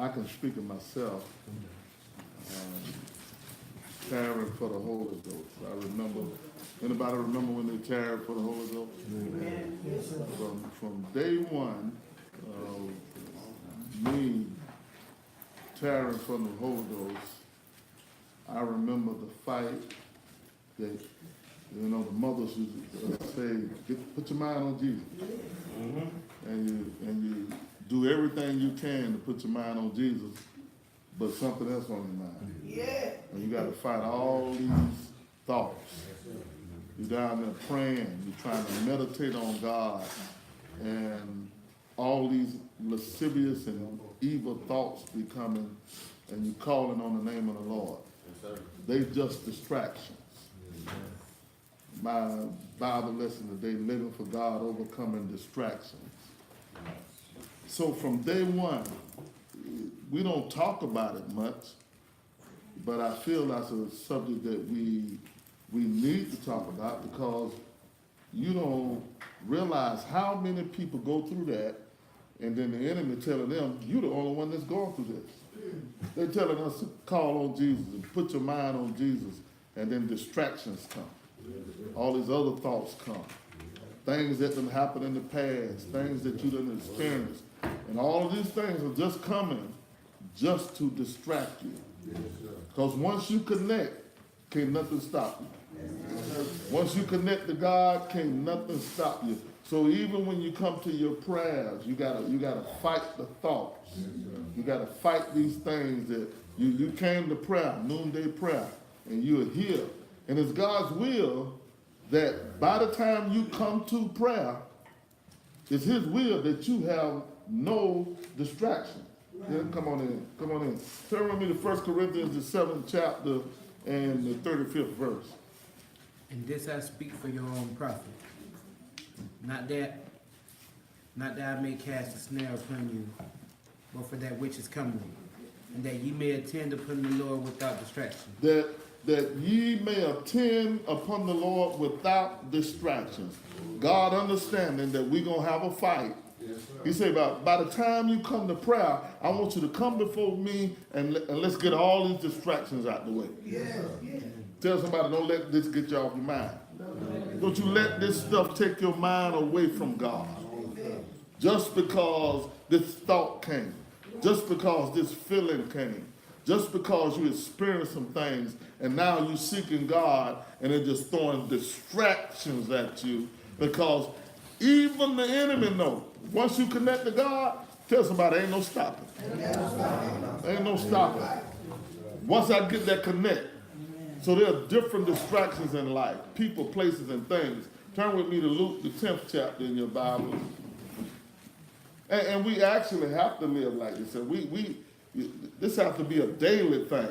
I can speak of myself, tarrying for the Holy Ghost. I remember, anybody remember when they tarried for the Holy Ghost? Amen. From day one, me tarrying from the Holy Ghost, I remember the fight that, the mothers used to say, put your mind on Jesus. And you do everything you can to put your mind on Jesus, but something else on your mind. Yeah. And you got to fight all these thoughts. You're down there praying, you're trying to meditate on God, and all these lascivious and evil thoughts be coming, and you're calling on the name of the Lord. They just distractions. My Bible lesson today, living for God, overcoming distractions. So from day one, we don't talk about it much, but I feel that's a subject that we need to talk about, because you don't realize how many people go through that, and then the enemy telling them, you're the only one that's going through this. They're telling us to call on Jesus and put your mind on Jesus, and then distractions come. All these other thoughts come. Things that done happened in the past, things that you done experienced. And all of these things are just coming just to distract you. Because once you connect, can't nothing stop you. Once you connect to God, can't nothing stop you. So even when you come to your prayers, you gotta fight the thoughts. You gotta fight these things that you came to prayer, noonday prayer, and you're here. And it's God's will that by the time you come to prayer, it's His will that you have no distraction. Yeah, come on in. Turn with me to 1 Corinthians, the 7th chapter and the 35th verse. And this I speak for your own profit. Not that I may cast a snare upon you, but for that which is coming, and that ye may attend upon the Lord without distraction. That ye may attend upon the Lord without distractions. God understanding that we're going to have a fight. He said, by the time you come to prayer, I want you to come before me and let's get all these distractions out the way. Tell somebody, don't let this get you off your mind. Don't you let this stuff take your mind away from God. Just because this thought came, just because this feeling came, just because you experienced some things, and now you're seeking God, and they're just throwing distractions at you, because even the enemy knows. Once you connect to God, tell somebody, ain't no stopping. Ain't no stopping. Once I get that connect. So there are different distractions in life, people, places, and things. Turn with me to Luke, the 10th chapter in your Bible. And we actually have to live like this. And this has to be a daily thing.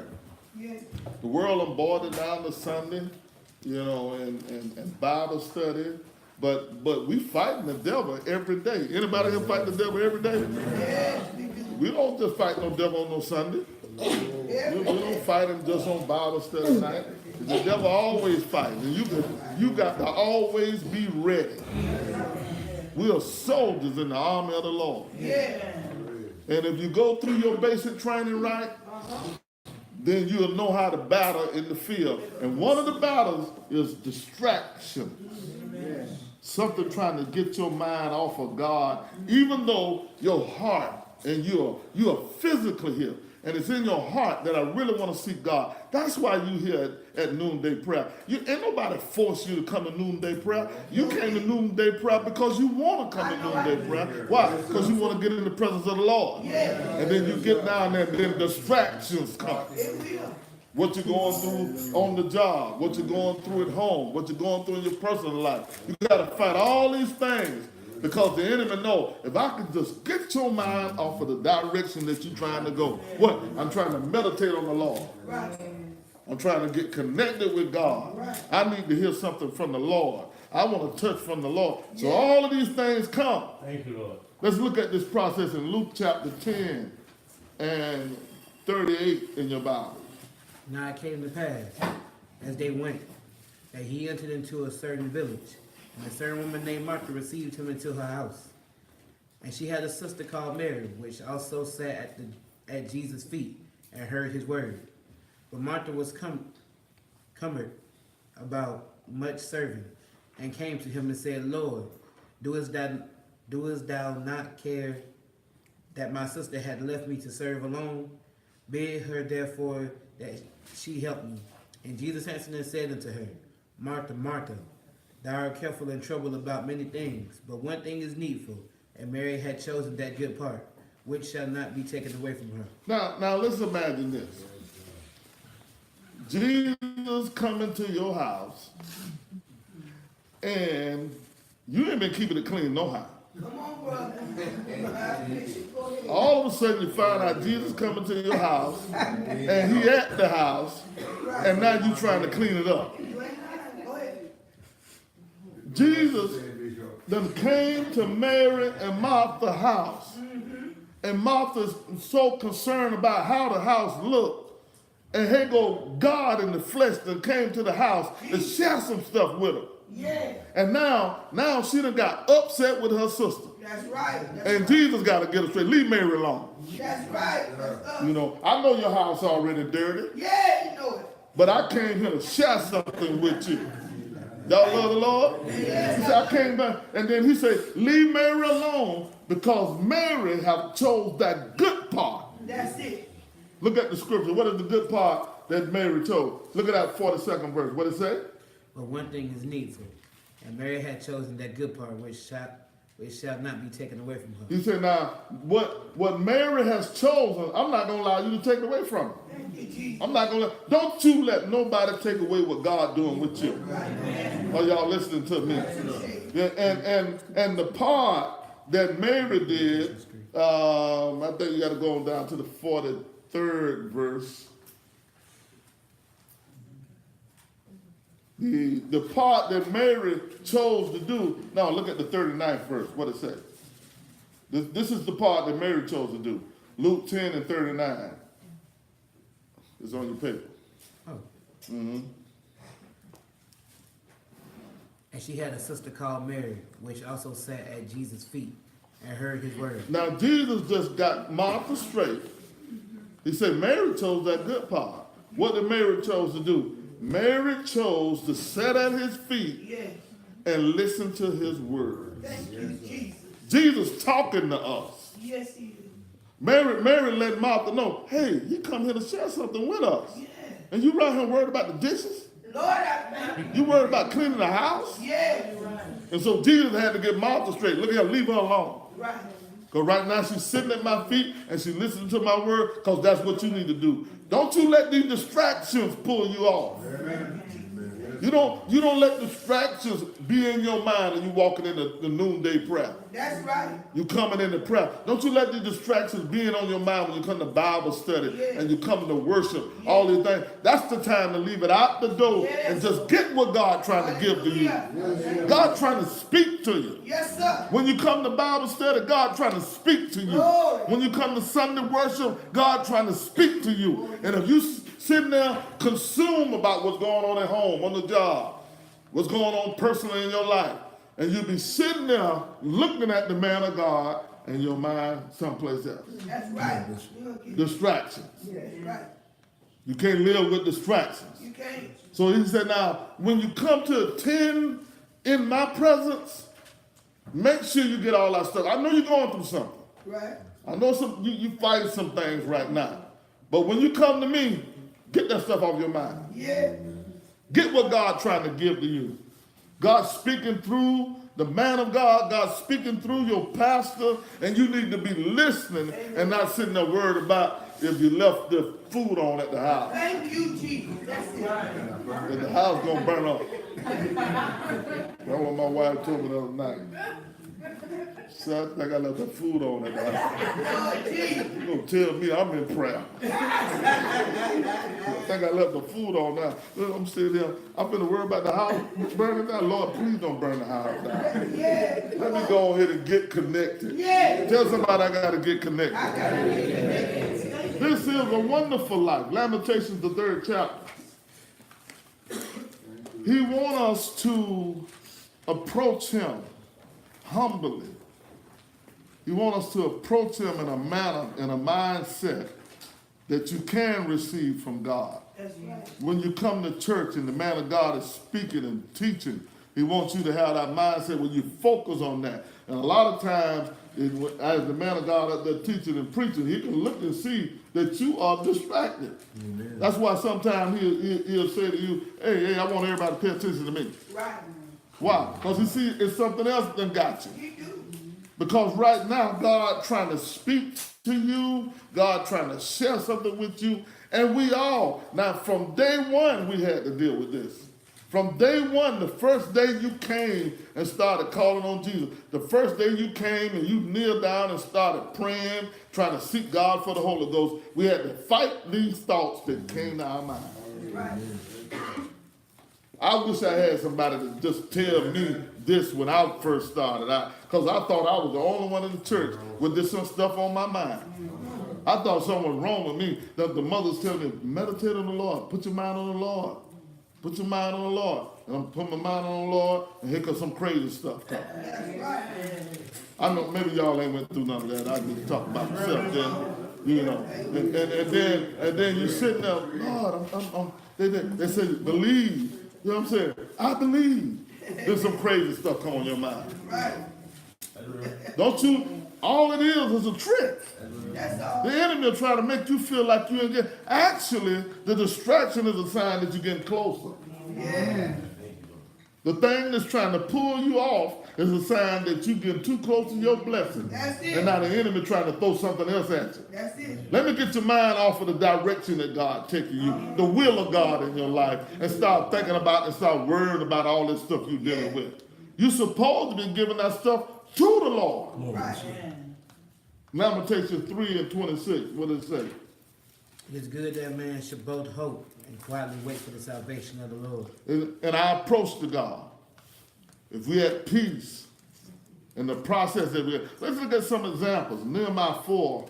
Yes. The world I'm boarded down to Sunday, and Bible study. But we fighting the devil every day. Anybody here fight the devil every day? Yes. We don't just fight no devil on no Sunday. We don't fight him just on Bible study night. The devil always fighting. And you got to always be ready. We are soldiers in the army of the Lord. And if you go through your basic training right, then you'll know how to battle in the field. And one of the battles is distraction. Something trying to get your mind off of God, even though your heart and you are physically here. And it's in your heart that I really want to seek God. That's why you here at noonday prayer. Ain't nobody force you to come to noonday prayer. You came to noonday prayer because you want to come to noonday prayer. Why? Because you want to get in the presence of the Lord. And then you get down there and then distractions come. What you're going through on the job, what you're going through at home, what you're going through in your personal life. You got to fight all these things. Because the enemy knows, if I can just get your mind off of the direction that you're trying to go. What? I'm trying to meditate on the Lord. I'm trying to get connected with God. I need to hear something from the Lord. I want to touch from the Lord. So all of these things come. Thank you, Lord. Let's look at this process in Luke chapter 10 and 38 in your Bible. Now it came to pass, as they went, that he entered into a certain village. And a certain woman named Martha received him into her house. And she had a sister called Mary, which also sat at Jesus' feet and heard his word. But Martha was cumbered about much serving, and came to him and said, Lord, doest thou not care that my sister had left me to serve alone? Bid her therefore that she help me. And Jesus answered and said unto her, Martha, Martha, thou art careful and troubled about many things, but one thing is needful, and Mary had chosen that good part, which shall not be taken away from her. Now let's imagine this. Jesus coming to your house, and you ain't been keeping it clean no how. Come on, brother. All of a sudden you find out Jesus coming to your house, and he at the house, and now you trying to clean it up. Go ahead. Jesus then came to Mary and Martha's house, and Martha's so concerned about how the house looked. And here go God in the flesh that came to the house and share some stuff with her. Yeah. And now she done got upset with her sister. That's right. And Jesus got to get her straight. Leave Mary alone. That's right. You know, I know your house already dirty, Yeah, you know it. but I came here to share something with you. Y'all love the Lord? He said, I came back. And then he said, leave Mary alone because Mary have chose that good part. That's it. Look at the scripture. What is the good part that Mary chose? Look at that 42nd verse. What it say? But one thing is needful, and Mary had chosen that good part, which shall not be taken away from her. He said, now, what Mary has chosen, I'm not going to allow you to take it away from her. Thank you, Jesus. I'm not going to don't you let nobody take away what God doing with you. Are y'all listening to me? Yeah, and the part that Mary did, I think you got to go on down to the 43rd verse. The part that Mary chose to do. Now look at the 39th verse. What it says. This is the part that Mary chose to do. Luke 10 and 39. It's on your paper. Oh. Mm-hmm. And she had a sister called Mary, which also sat at Jesus' feet and heard his word. Now Jesus just got Martha straight. He said Mary chose that good part. What did Mary chose to do? Mary chose to sit at his feet Yes. and listen to his word. Thank you, Jesus. Jesus talking to us. Yes, he is. Mary let Martha know, hey, you come here to share something with us. Yeah. And you right here worried about the dishes? Lord, I thank you. You worried about cleaning the house? Yes. And so Jesus had to get Martha straight. Look at her, leave her alone. Right. Because right now she's sitting at my feet and she's listening to my word because that's what you need to do. Don't you let these distractions pull you off. You don't let distractions be in your mind and you walking in the noonday prayer. That's right. You coming into prayer. Don't you let the distractions be in on your mind when you come to Bible study and you come to worship, all these things. That's the time to leave it out the door and just get what God trying to give to you. God trying to speak to you. Yes, sir. When you come to Bible study, God trying to speak to you. Glory. When you come to Sunday worship, God trying to speak to you. And if you sitting there consumed about what's going on at home, on the job, what's going on personally in your life, and you be sitting there looking at the man of God and your mind someplace else. That's right. Distractions. That's right. You can't live with distractions. You can't. So he said, now, when you come to attend in my presence, make sure you get all that stuff. I know you're going through something. Right. I know you fighting some things right now. But when you come to me, get that stuff off your mind. Yeah. Get what God trying to give to you. God speaking through the man of God. God speaking through your pastor. And you need to be listening and not sitting there worried about if you left the food on at the house. Thank you, Jesus. That's it. If the house going to burn up. That's what my wife told me the other night. She said, I think I left the food on at the house. Oh, Jesus. You're going to tell me I'm in prayer. I think I left the food on now. Look, I'm sitting there. I'm going to worry about the house burning down. Lord, please don't burn the house down. Yeah. Let me go ahead and get connected. Yeah. Tell somebody I got to get connected. I gotta be connected. This is a wonderful life. Lamentations, the 3rd chapter. He wants us to approach him humbly. He wants us to approach him in a manner, in a mindset that you can receive from God. That's right. When you come to church and the man of God is speaking and teaching, he wants you to have that mindset where you focus on that. And a lot of times, as the man of God up there teaching and preaching, he can look and see that you are distracted. Amen. That's why sometimes he'll say to you, hey, I want everybody to pay attention to me. Right. Why? Because he see it's something else that got you. He do. Because right now, God trying to speak to you, God trying to share something with you, and we all, now from day one, we had to deal with this. From day one, the first day you came and started calling on Jesus, the first day you came and you kneeled down and started praying, trying to seek God for the Holy Ghost, we had to fight these thoughts that came to our mind. Right. I wish I had somebody to just tell me this when I first started out, because I thought I was the only one in the church with this some stuff on my mind. I thought something was wrong with me. That the mothers tell me, meditate on the Lord, put your mind on the Lord. Put your mind on the Lord. And I'm putting my mind on the Lord, and here comes some crazy stuff coming. That's right. I know maybe y'all ain't went through none of that. I just talk about myself then, you know. And then you sitting there, Lord, they say, believe. You know what I'm saying? I believe. There's some crazy stuff come on your mind. Right. Don't you? All it is a trick. That's all. The enemy will try to make you feel like you ain't getting. Actually, the distraction is a sign that you're getting closer. Yeah. The thing that's trying to pull you off is a sign that you're getting too close to your blessing. That's it. And now the enemy trying to throw something else at you. That's it. Let me get your mind off of the direction that God taking you, the will of God in your life, and start thinking about and start worrying about all this stuff you're dealing with. You're supposed to be giving that stuff to the Lord. Right. Lamentations 3:26, what does it say? It is good that man should both hope and quietly wait for the salvation of the Lord. And our approach to God, if we had peace in the process that we had, let's look at some examples. Nehemiah 4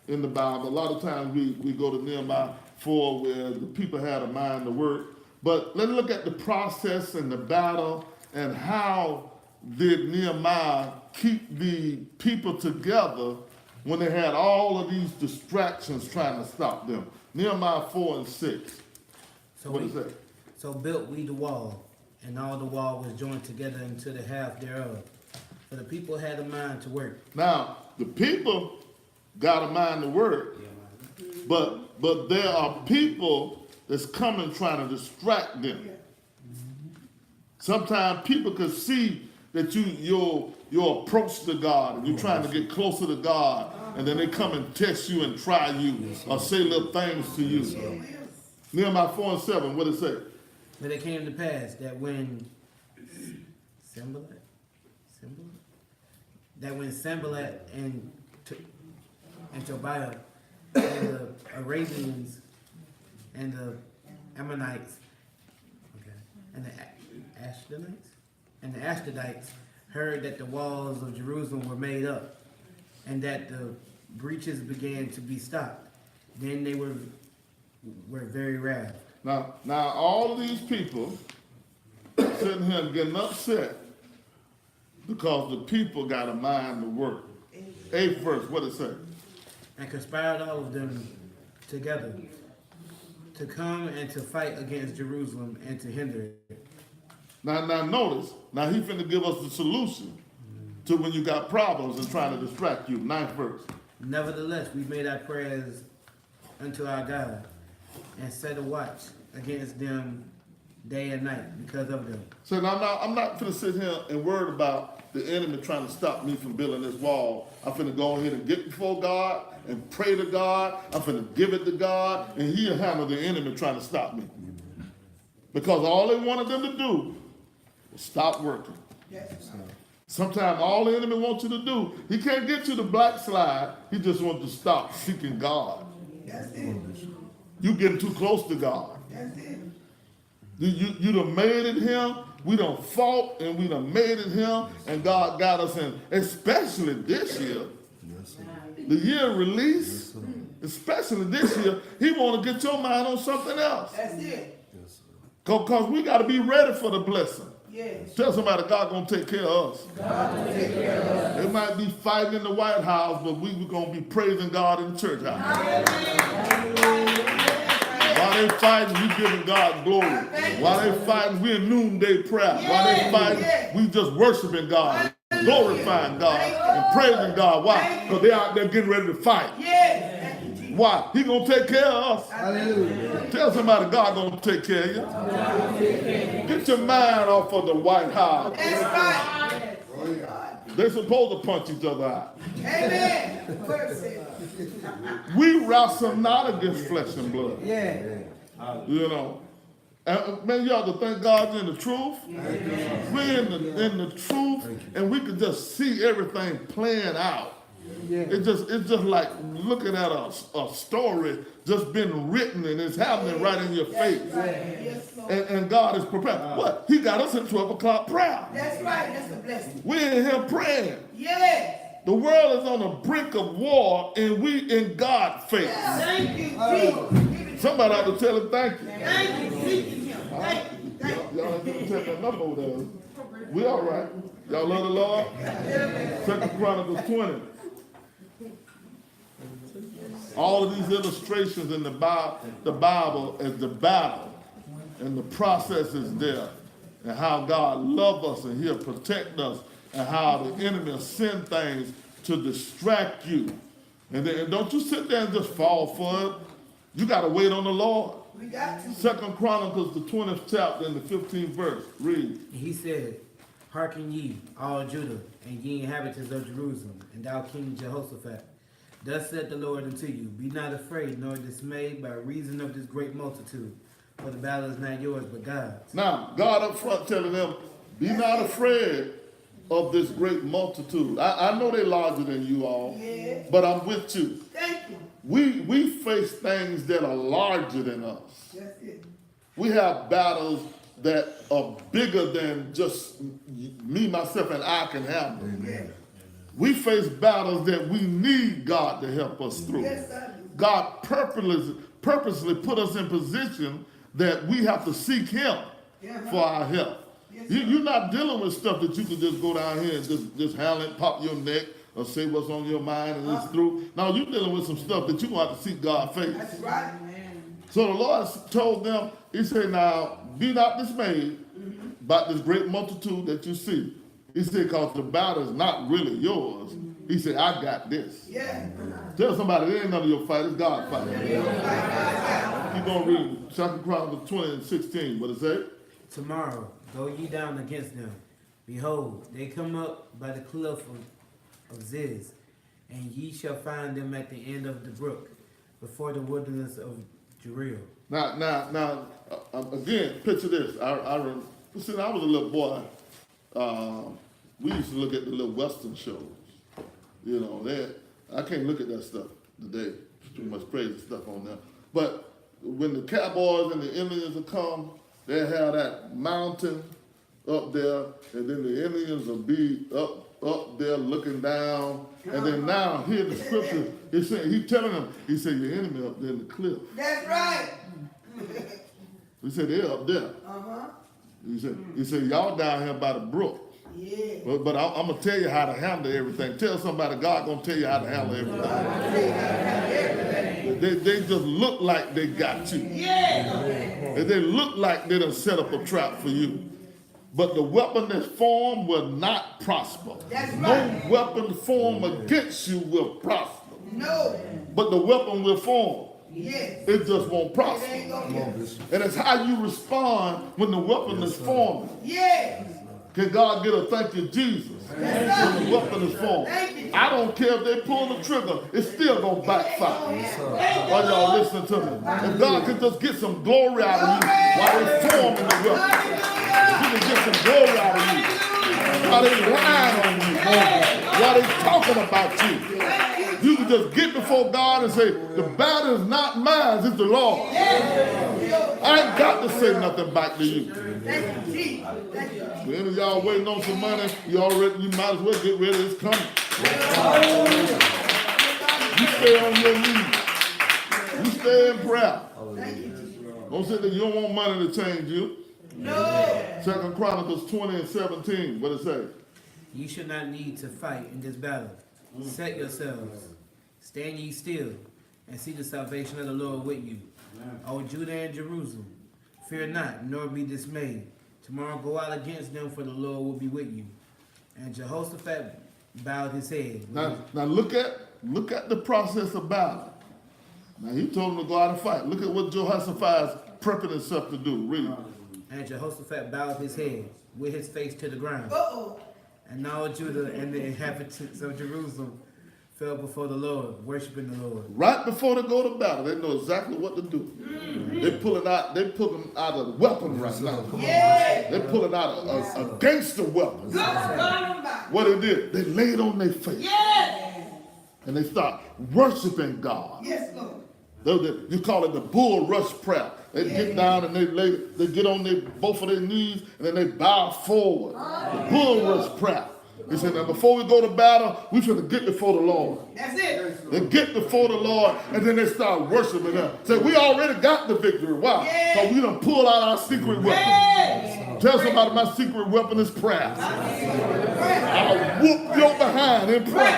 in the Bible. A lot of times we go to Nehemiah 4 where the people had a mind to work. But let's look at the process and the battle and how did Nehemiah keep the people together when they had all of these distractions trying to stop them. Nehemiah 4:6. What is that? So built we the wall, and all the wall was joined together into the half thereof. For the people had a mind to work. Now, the people got a mind to work, but there are people that's coming trying to distract them. Sometimes people could see that your approach to God, and you're trying to get closer to God, and then they come and test you and try you or say little things to you. Nehemiah 4:7, what does it say? But it came to pass that when Sanballat and Tobiah and the Arabians and the Ammonites, and the Ashdodites heard that the walls of Jerusalem were made up, and that the breaches began to be stopped, then they were very wrath. Now all of these people sitting here and getting upset because the people got a mind to work. 8th verse, what does it say? And conspired all of them together to come and to fight against Jerusalem and to hinder it. Now notice, now he finna give us the solution to when you got problems and trying to distract you. 9th verse. Nevertheless, we made our prayers unto our God and set a watch against them day and night because of them. So now I'm not finna sit here and worry about the enemy trying to stop me from building this wall. I'm finna go ahead and get before God and pray to God. I'm finna give it to God, and he'll handle the enemy trying to stop me. Because all they wanted them to do was stop working. Sometimes all the enemy wants you to do, he can't get you to backslide. He just wants to stop seeking God. That's it. You getting too close to God. That's it. You done made it him. We done fought and we done made it him. And God got us in, especially this year. The year of release, especially this year, he want to get your mind on something else. That's it. Because we got to be ready for the blessing. Yes. Tell somebody God gonna take care of us. They might be fighting in the White House, but we gonna be praising God in the church house. While they fighting, we giving God glory. While they fighting, we in noonday prayer. While they fighting, we just worshiping God, glorifying God, and praising God. Why? Because they out there getting ready to fight. Yes. Thank you, Jesus. Why? He gonna take care of us. Hallelujah. Tell somebody God gonna take care of you. Get your mind off of the White House. That's right. They supposed to punch each other out. Amen. Word said. We wrestle not against flesh and blood. Yeah. You know. And man, you ought to thank God in the truth. We're in the truth, and we can just see everything playing out. It's just like looking at a story just been written and it's happening right in your face. Yes, Lord. And God is prepared. What? He got us at 12 o'clock prayer. That's right. That's a blessing. We're in here praying. Yes. The world is on the brink of war, and we in God's face. Thank you, Jesus. Somebody ought to tell him thank you. Thank you, seeking him. Thank you. Thank you. Y'all ain't gonna take that number over there. We all right. Y'all love the Lord? 2 Chronicles 20. All of these illustrations in the Bible is the battle, and the process is there, and how God loves us and He'll protect us, and how the enemy will send things to distract you. And don't you sit there and just fall for it. You got to wait on the Lord. We got to. 2 Chronicles, the 20th chapter, and the 15th verse. Read. And he said, Hearken ye, all Judah, and ye inhabitants of Jerusalem, and thou King Jehoshaphat. Thus saith the Lord unto you, Be not afraid nor dismayed by reason of this great multitude, for the battle is not yours but God's. Now, God up front telling them, be not afraid of this great multitude. I know they're larger than you all, Yes. but I'm with you. Thank you. We face things that are larger than us. That's it. We have battles that are bigger than just me, myself, and I can handle. Yes. We face battles that we need God to help us through. Yes, I do. God purposely put us in position that we have to seek Him for our help. Yes, You're not dealing with stuff that you can just go down here and just handle it, pop your neck, or say what's on your mind and it's through. Now you're dealing with some stuff that you're going to have to seek God's face. That's right. So the Lord told them, He said, now, be not dismayed about this great multitude that you see. He said, because the battle is not really yours. He said, I got this. Yeah. Tell somebody, it ain't none of your fight, it's God's fight. Keep on reading 2 Chronicles 20 and 16. What it say? Tomorrow go ye down against them. Behold, they come up by the cliff of Ziz, and ye shall find them at the end of the brook, before the wilderness of Jereel. Now, again, picture this. I was a little boy. We used to look at the little Western shows. You know, I can't look at that stuff today. There's too much crazy stuff on there. But when the cowboys and the Indians will come, they have that mountain up there, and then the Indians will be up there looking down. And then now, here the scripture, he's telling them, he said, your enemy up there in the cliff. That's right. He said, they're up there. Uh-huh. He said, y'all down here by the brook. Yeah. But I'm going to tell you how to handle everything. Tell somebody God going to tell you how to handle everything. They just look like they got you. Yeah. They look like they done set up a trap for you. But the weapon that's formed will not prosper. That's No right. weapon formed against you will prosper. No. But the weapon will form. Yes. It just won't It prosper. ain't gonna get. And it's how you respond when the weapon is formed. Yes. Can God get a thank you, Jesus? When the weapon is formed. Thank you. I don't care if they pull the trigger, it's still going to backfire. Are y'all listening to me? If God can just get some glory out of you while they forming the weapon, He can get some glory out of you while they lying on you, while they talking about you. You can just get before God and say, the battle is not mine, it's the Lord. I ain't got to say nothing back to you. Thank you, Jesus. Thank you. If any of y'all waiting on some money, you might as well get ready, it's coming. You stay on your knees. You stay in prayer. Don't say that you don't want money to change you. No. Second Chronicles 20 and 17. What it say? You should not need to fight in this battle. Set yourselves, stand ye still, and see the salvation of the Lord with you. O Judah and Jerusalem, fear not, nor be dismayed. Tomorrow go out against them, for the Lord will be with you. And Jehoshaphat bowed his head. Now look at the process of battle. Now he told him to go out and fight. Look at what Jehoshaphat is prepping himself to do. Read. And Jehoshaphat bowed his head with his face to the ground. Uh-oh. And all Judah and the inhabitants of Jerusalem fell before the Lord, worshiping the Lord. Right before they go to battle, they know exactly what to do. They pulling out a weapon right now. Yeah. They pulling out a gangster weapon. Good God. What they did, they laid on their face Yes. and they start worshiping God. Yes, Lord. You call it the bull rush prayer. They get down and they get on both of their knees and then they bow forward. The bull rush prayer. He said, now before we go to battle, we should get before the Lord. That's it. They get before the Lord and then they start worshiping Him. Say, we already got the victory. Why? Because we done pulled out our secret weapon. Yes. Tell somebody my secret weapon is prayer. I'll whoop your behind in prayer.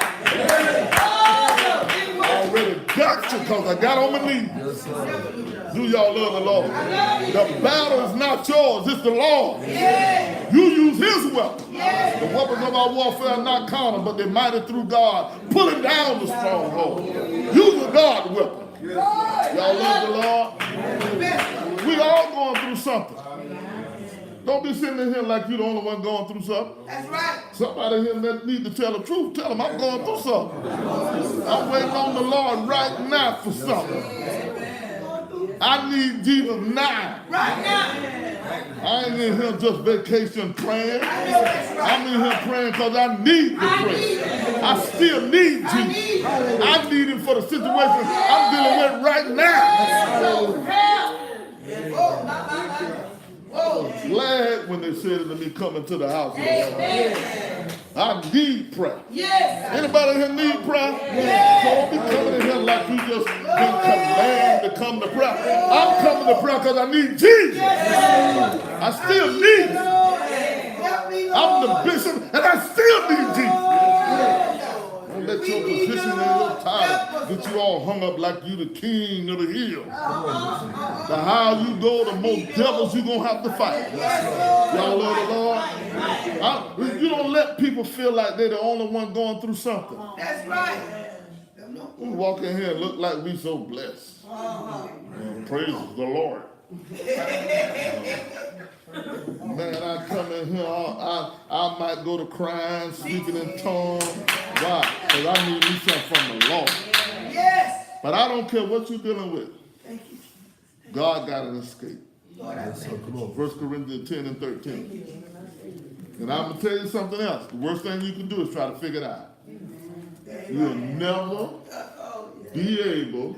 I already got you because I got on my knees. Do y'all love the Lord? The battle is not yours, it's the Lord. You use His weapon. The weapons of our warfare are not carnal, but they're mighty through God, pulling down the stronghold. Use a God weapon. Y'all love the Lord? We all going through something. Don't be sitting in here like you're the only one going through something. That's right. Somebody here that need to tell the truth. Tell them I'm going through something. I'm waiting on the Lord right now for something. I need Jesus now. Right now. I ain't in here just vacation praying. I'm in here praying because I need to pray. I still need Jesus. I need Him for the situation I'm dealing with right now. Glad when they said to me coming to the house. I need prayer. Yes. Anybody here need prayer? So don't be coming in here like you just been commanded to come to prayer. I'm coming to prayer because I need Jesus. I still need Him. I'm the bishop and I still need Jesus. Don't let your position and your title get you all hung up like you the king of the hill. The higher you go, the more devils you're going to have to fight. Y'all love the Lord? You don't let people feel like they're the only one going through something. That's right. We walk in here and look like we so blessed. Praise the Lord. Man, I come in here, I might go to crying, speaking in tongues. Why? Because I need me something from the Lord. Yes. But I don't care what you're dealing with. Thank you. God got an escape. Lord, I thank you. 1 Corinthians 10 and 13. And I'm going to tell you something else. The worst thing you can do is try to figure it out. You'll never be able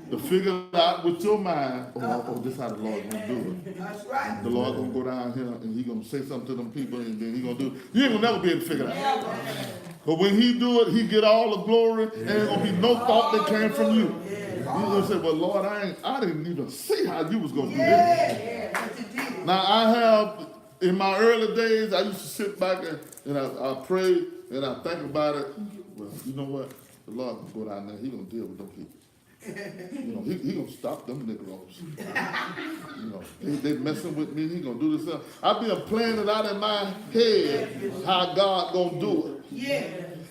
to figure it out with your mind, oh, this is how the Lord's going to do it. That's right. The Lord going to go down here and He's going to say something to them people and then He's going to do it. You ain't going to never be able to figure it out. But when He do it, He get all the glory and there's going to be no thought that came from you. You're going to say, well, Lord, I didn't even see how you was going to do this. Now, I have, in my early days, I used to sit back and I pray and I think about it. Well, you know what? The Lord going to go down there. He's going to deal with them people. You know, he going to stop them Negroes. You know, they messing with me. He going to do this stuff. I've been planning it out in my head how God going to do it. Yeah.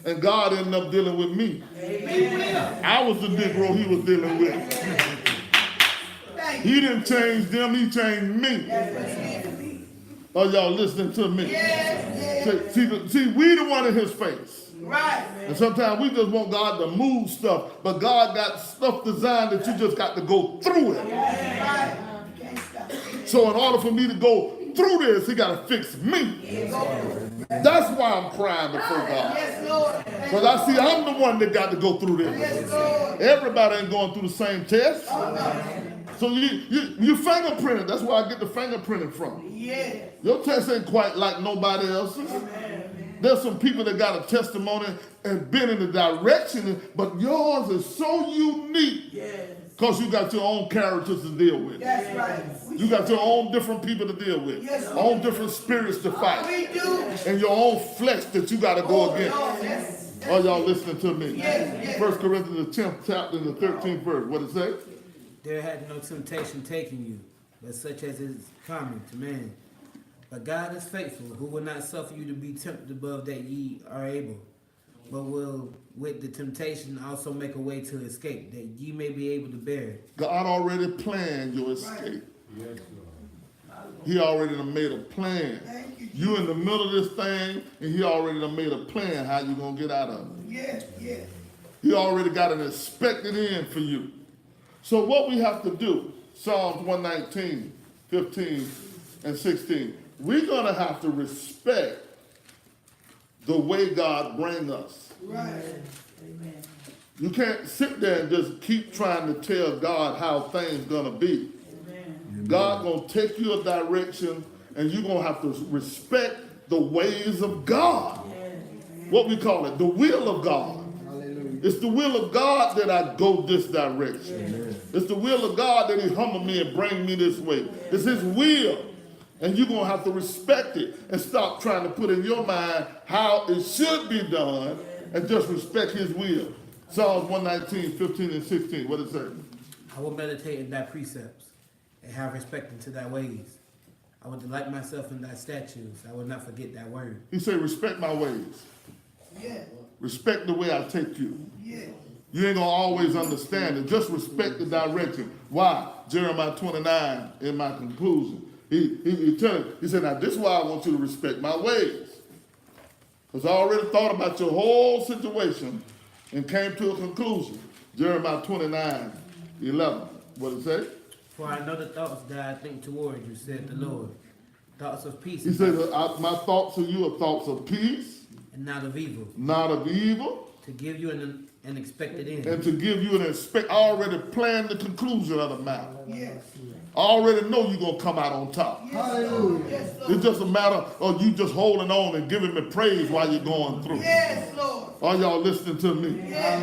And God ended up dealing with me. I was the Negro He was dealing with. He didn't change them, He changed me. Are y'all listening to me? See, we the one in His face. Right. And sometimes we just want God to move stuff, but God got stuff designed that you just got to go through it. Right. So in order for me to go through this, He got to fix me. That's why I'm crying before God. Yes, Lord. Because I see I'm the one that got to go through this. Yes, Lord. Everybody ain't going through the same test. So you fingerprinted. That's where I get the fingerprinting from. Yeah. Your test ain't quite like nobody else's. There's some people that got a testimony and been in the direction, but yours is so unique. Yes. Because you got your own characters to deal with. That's right. You got your own different people to deal with. Yes, sir. Own different spirits to fight. We do. And your own flesh that you got to go against. Lord, yes. Are y'all listening to me? Yes. 1 Corinthians, the 10th chapter, and the 13th verse. What it say? There had no temptation taken you, but such as is common to man. But God is faithful, who will not suffer you to be tempted above that ye are able, but will with the temptation also make a way to escape, that ye may be able to bear it. God already planned your escape. He already done made a plan. Thank you. You in the middle of this thing, and he already done made a plan how you gonna get out of it. Yes, yes. He already got an expected end for you. So what we have to do, Psalms 119, 15, and 16, we're gonna have to respect the way God bring us. Right. You can't sit there and just keep trying to tell God how things gonna be. God gonna take you a direction, and you're gonna have to respect the ways of God. What we call it, the will of God. It's the will of God that I go this direction. It's the will of God that he humble me and bring me this way. It's his will. And you're gonna have to respect it and stop trying to put in your mind how it should be done and just respect his will. Psalms 119, 15, and 16. What it say? I will meditate in thy precepts, and have respect unto thy ways. I will delight myself in thy statutes. I will not forget thy word. He said, respect my ways. Yes. Respect the way I take you. Yes. You ain't gonna always understand it. Just respect the direction. Why? Jeremiah 29 in my conclusion. He said, now this is why I want you to respect my ways. Because I already thought about your whole situation and came to a conclusion. Jeremiah 29, 11. What it say? For I know the thoughts that I think toward you, said the Lord. Thoughts of peace He said, my thoughts of you are thoughts of peace, and not of evil, not of evil, to give you an expected end. and to give you an expect. I already planned the conclusion of the matter. Yes. I already know you're going to come out on top. Hallelujah. Yes, Lord. It's just a matter of you just holding on and giving me praise while you're going through. Yes, Lord. Are y'all listening to me? Yes.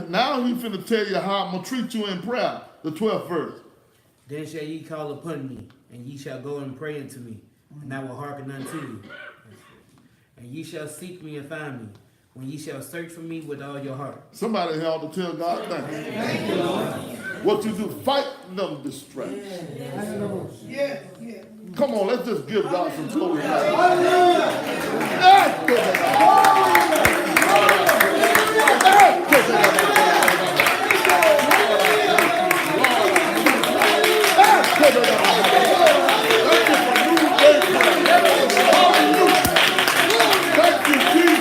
Now he's finna tell you how I'm going to treat you in prayer. The 12th verse. Then shall ye call upon me, and ye shall go and pray unto me, and I will hearken unto you. And ye shall seek me and find me, when ye shall search for me with all your heart. Somebody here ought to tell God thank you. Thank you, Lord. What you do, fight them distractions. Yes, yes. Come on, let's just give God some glory. Thank you, Jesus.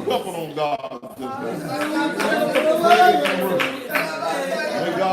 couple on God. Praise and worship.